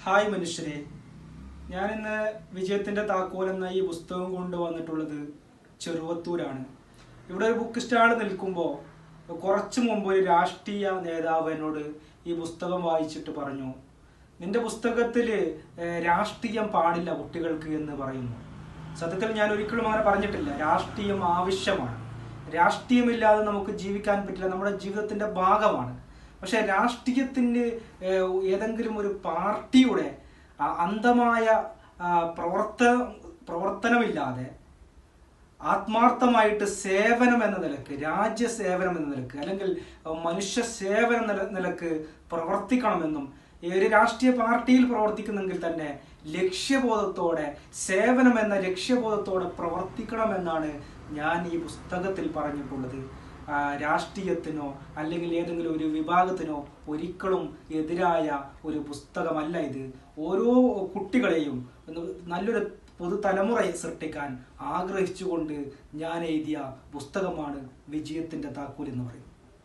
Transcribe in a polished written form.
Hi മനുഷ്യരെ, ഞാനിന്ന് വിജയത്തിൻ്റെ താക്കോൽ എന്ന ഈ പുസ്തകം കൊണ്ടുവന്നിട്ടുള്ളത് ചെറുവത്തൂരാണ്. ഇവിടെ ഒരു ബുക്ക് സ്റ്റാൾ നിൽക്കുമ്പോൾ കുറച്ചു മുമ്പ് ഒരു രാഷ്ട്രീയ നേതാവ് എന്നോട് ഈ പുസ്തകം വായിച്ചിട്ട് പറഞ്ഞു, നിന്റെ പുസ്തകത്തിൽ രാഷ്ട്രീയം പാടില്ല കുട്ടികൾക്ക് എന്ന് പറയുന്നു. സത്യത്തിൽ ഞാൻ ഒരിക്കലും അങ്ങനെ പറഞ്ഞിട്ടില്ല. രാഷ്ട്രീയം ആവശ്യമാണ്. രാഷ്ട്രീയമില്ലാതെ നമുക്ക് ജീവിക്കാൻ പറ്റില്ല, നമ്മുടെ ജീവിതത്തിൻ്റെ ഭാഗമാണ്. പക്ഷെ രാഷ്ട്രീയത്തിന് ഏതെങ്കിലും ഒരു പാർട്ടിയുടെ അന്ധമായ പ്രവർത്തനമില്ലാതെ ആത്മാർത്ഥമായിട്ട് സേവനം എന്ന നിലക്ക്, രാജ്യസേവനം എന്ന നിലക്ക്, അല്ലെങ്കിൽ മനുഷ്യ സേവനം നിലക്ക് പ്രവർത്തിക്കണമെന്നും, ഒരു രാഷ്ട്രീയ പാർട്ടിയിൽ പ്രവർത്തിക്കുന്നെങ്കിൽ തന്നെ ലക്ഷ്യബോധത്തോടെ, സേവനം എന്ന ലക്ഷ്യബോധത്തോടെ പ്രവർത്തിക്കണമെന്നാണ് ഞാൻ ഈ പുസ്തകത്തിൽ പറഞ്ഞിട്ടുള്ളത്. രാഷ്ട്രീയത്തിനോ അല്ലെങ്കിൽ ഏതെങ്കിലും ഒരു വിഭാഗത്തിനോ ഒരിക്കലും എതിരായ ഒരു പുസ്തകമല്ല ഇത്. ഓരോ കുട്ടികളെയും നല്ലൊരു പുതുതലമുറയെ സൃഷ്ടിക്കാൻ ആഗ്രഹിച്ചുകൊണ്ട് ഞാൻ എഴുതിയ പുസ്തകമാണ് വിജയത്തിൻ്റെ താക്കോൽ എന്ന് പറയുന്നത്.